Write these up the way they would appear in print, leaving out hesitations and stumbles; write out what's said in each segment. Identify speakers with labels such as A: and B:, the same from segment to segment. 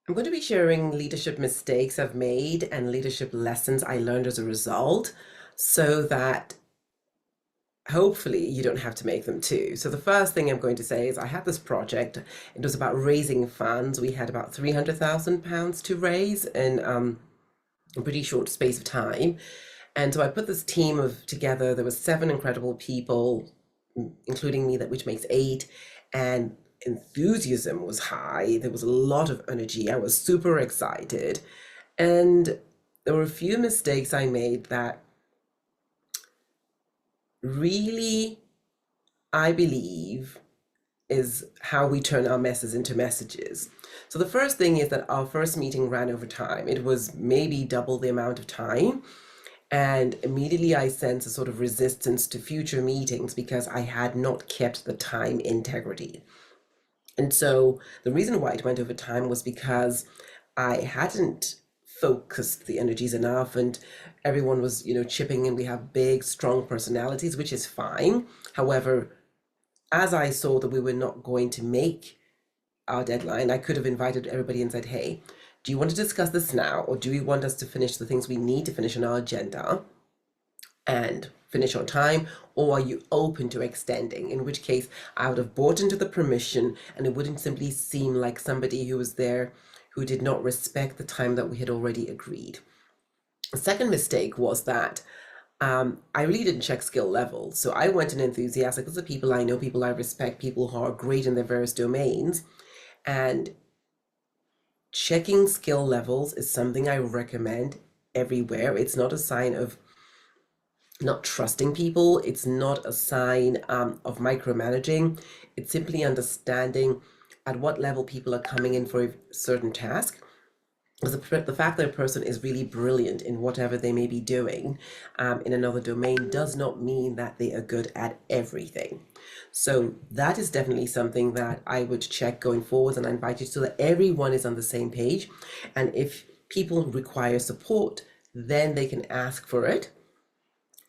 A: I'm going to be sharing leadership mistakes I've made and leadership lessons I learned as a result so that hopefully you don't have to make them too. So the first thing I'm going to say is I had this project. It was about raising funds. We had about £300,000 to raise in a pretty short space of time. And so I put this team of together. There was seven incredible people, including me, that which makes eight. And enthusiasm was high. There was a lot of energy. I was super excited. And there were a few mistakes I made that really, I believe, is how we turn our messes into messages. So the first thing is that our first meeting ran over time. It was maybe double the amount of time. And immediately I sensed a sort of resistance to future meetings because I had not kept the time integrity. And so the reason why it went over time was because I hadn't focused the energies enough, and everyone was, chipping in. We have big, strong personalities, which is fine. However, as I saw that we were not going to make our deadline, I could have invited everybody and said, hey, do you want to discuss this now, or do you want us to finish the things we need to finish on our agenda and finish on time, or are you open to extending? In which case, I would have bought into the permission and it wouldn't simply seem like somebody who was there who did not respect the time that we had already agreed. The second mistake was that I really didn't check skill levels. So I went in enthusiastic. Those are people I know, people I respect, people who are great in their various domains. And checking skill levels is something I recommend everywhere. It's not a sign of not trusting people. It's not a sign of micromanaging. It's simply understanding at what level people are coming in for a certain task. Because the fact that a person is really brilliant in whatever they may be doing in another domain does not mean that they are good at everything. So that is definitely something that I would check going forward, and I invite you so that everyone is on the same page. And if people require support, then they can ask for it,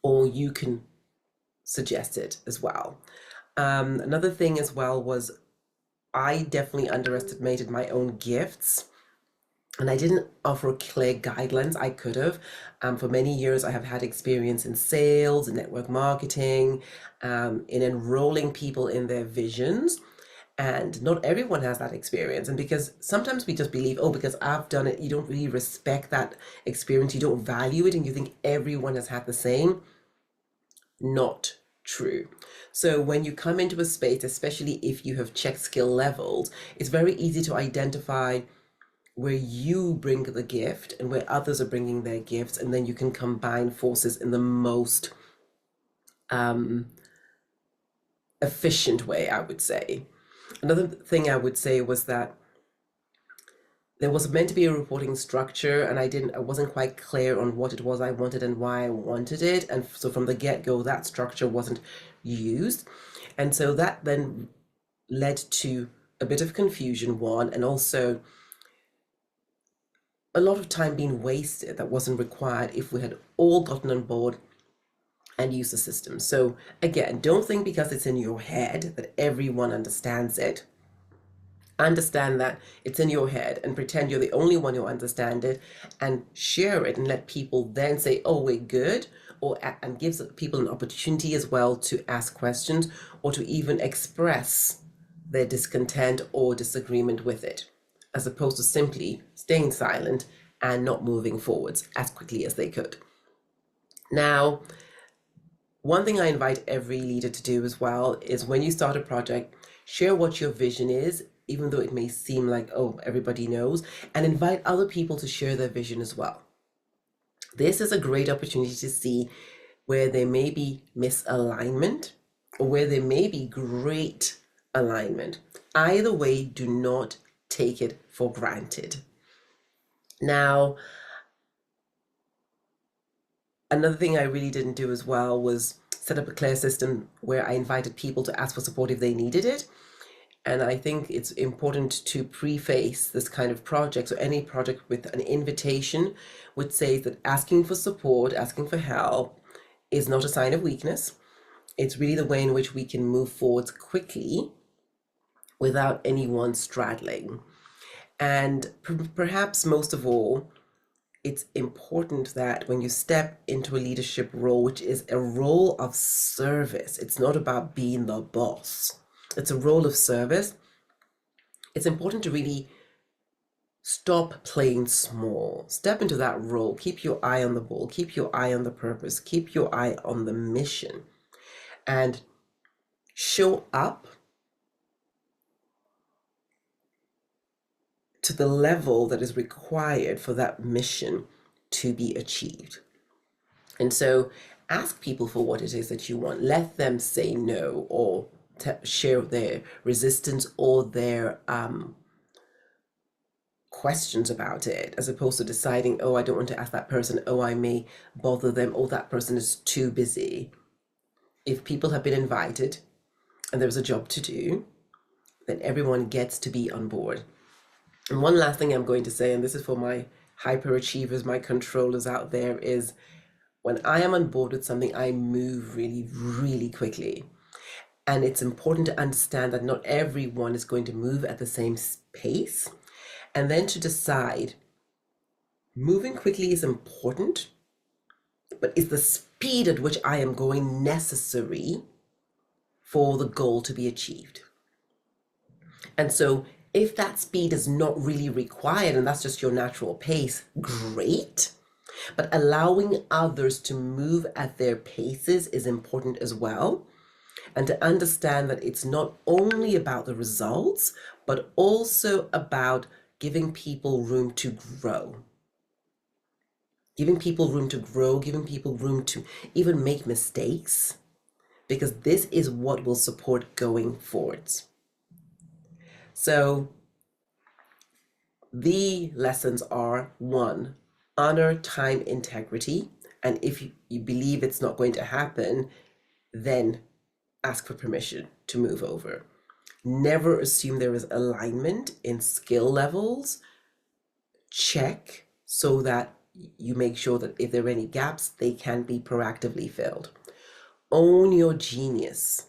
A: or you can suggest it as well. Another thing as well was I definitely underestimated my own gifts, and I didn't offer clear guidelines. I could have. For many years, I have had experience in sales and network marketing, in enrolling people in their visions. And not everyone has that experience. And because sometimes we just believe, oh, because I've done it, you don't really respect that experience, you don't value it, and you think everyone has had the same. Not true. So when you come into a space, especially if you have checked skill levels, it's very easy to identify where you bring the gift and where others are bringing their gifts, and then you can combine forces in the most um, efficient way, I would say. Another thing I would say was that there was meant to be a reporting structure, and I wasn't quite clear on what it was I wanted and why I wanted it. And so from the get-go, that structure wasn't used. And so that then led to a bit of confusion, one, and also a lot of time being wasted that wasn't required if we had all gotten on board and used the system. So again, don't think because it's in your head that everyone understands it. Understand that it's in your head and pretend you're the only one who understands it, and share it and let people then say, oh, we're good, or and gives people an opportunity as well to ask questions or to even express their discontent or disagreement with it, as opposed to simply staying silent and not moving forwards as quickly as they could. Now, one thing I invite every leader to do as well is when you start a project, share what your vision is, even though it may seem like, oh, everybody knows, and invite other people to share their vision as well. This is a great opportunity to see where there may be misalignment or where there may be great alignment. Either way, do not take it for granted. Now, another thing I really didn't do as well was set up a clear system where I invited people to ask for support if they needed it. And I think it's important to preface this kind of project, so any project, with an invitation which says that asking for support, asking for help is not a sign of weakness. It's really the way in which we can move forwards quickly without anyone straddling. And perhaps most of all, it's important that when you step into a leadership role, which is a role of service, it's not about being the boss, it's a role of service. It's important to really stop playing small. Step into that role. Keep your eye on the ball. Keep your eye on the purpose. Keep your eye on the mission. And show up to the level that is required for that mission to be achieved. And so ask people for what it is that you want. Let them say no or share their resistance or their questions about it, as opposed to deciding, oh, I don't want to ask that person, oh, I may bother them, oh, that person is too busy. If people have been invited and there's a job to do, then everyone gets to be on board. And one last thing I'm going to say, and this is for my hyperachievers, my controllers out there, is when I am on board with something, I move really, really quickly. And it's important to understand that not everyone is going to move at the same pace. And then to decide, moving quickly is important, but is the speed at which I am going necessary for the goal to be achieved? And so if that speed is not really required and that's just your natural pace, great. But allowing others to move at their paces is important as well. And to understand that it's not only about the results, but also about giving people room to grow. Giving people room to grow, giving people room to even make mistakes, because this is what will support going forwards. So the lessons are: one, honor time integrity. And if you believe it's not going to happen, then ask for permission to move over. Never assume there is alignment in skill levels. Check so that you make sure that if there are any gaps, they can be proactively filled. Own your genius.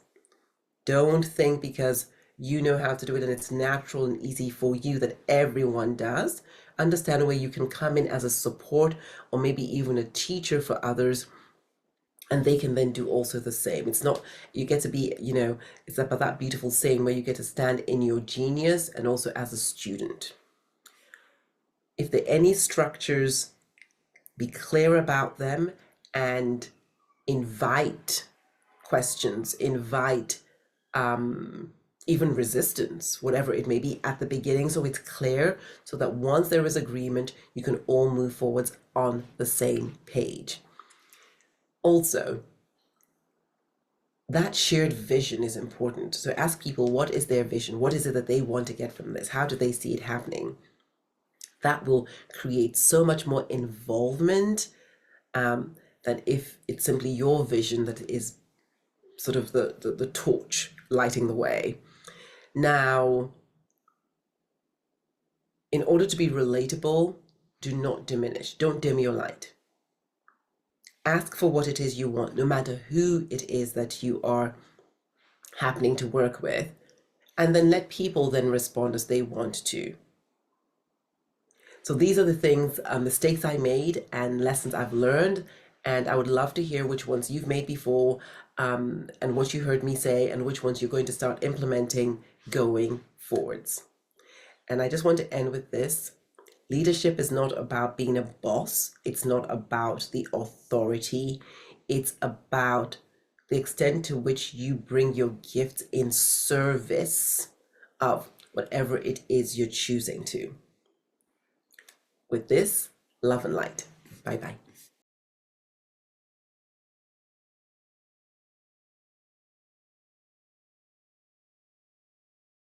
A: Don't think because you know how to do it and it's natural and easy for you that everyone does. Understand where you can come in as a support or maybe even a teacher for others, and they can then do also the same. It's not, you get to be, it's about that beautiful saying where you get to stand in your genius and also as a student. If there are any structures, be clear about them and invite questions, invite even resistance, whatever it may be at the beginning, so it's clear, so that once there is agreement, you can all move forwards on the same page. Also, that shared vision is important. So ask people, what is their vision? What is it that they want to get from this? How do they see it happening? That will create so much more involvement than if it's simply your vision that is sort of the torch lighting the way. Now, in order to be relatable, do not diminish. Don't dim your light. Ask for what it is you want, no matter who it is that you are happening to work with, and then let people then respond as they want to. So these are the things, mistakes I made and lessons I've learned, and I would love to hear which ones you've made before, and what you heard me say, and which ones you're going to start implementing going forwards. And I just want to end with this. Leadership is not about being a boss. It's not about the authority. It's about the extent to which you bring your gifts in service of whatever it is you're choosing to. With this, love and light. Bye bye.